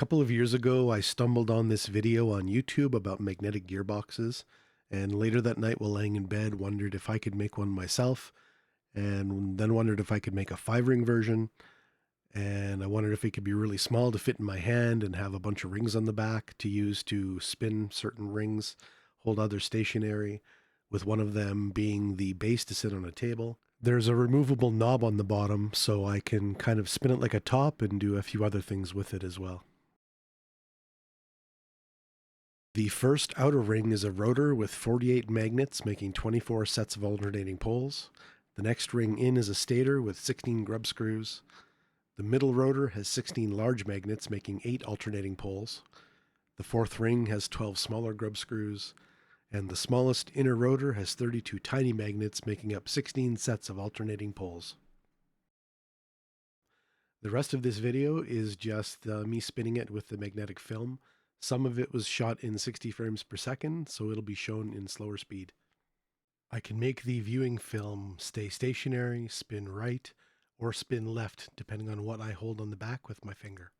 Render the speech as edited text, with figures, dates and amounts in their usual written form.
couple of years ago, I stumbled on this video on YouTube about magnetic gearboxes, and later that night while laying in bed, wondered if I could make one myself, and then wondered if I could make a 5-ring version, and I wondered if it could be really small to fit in my hand and have a bunch of rings on the back to use to spin certain rings, hold others stationary, with one of them being the base to sit on a table. There's a removable knob on the bottom, so I can kind of spin it like a top and do a few other things with it as well. The first outer ring is a rotor with 48 magnets making 24 sets of alternating poles. The next ring in is a stator with 16 grub screws. The middle rotor has 16 large magnets making 8 alternating poles. The fourth ring has 12 smaller grub screws. And the smallest inner rotor has 32 tiny magnets making up 16 sets of alternating poles. The rest of this video is just me spinning it with the magnetic film. Some of it was shot in 60 frames per second, so it'll be shown in slower speed. I can make the viewing film stay stationary, spin right, or spin left, depending on what I hold on the back with my finger.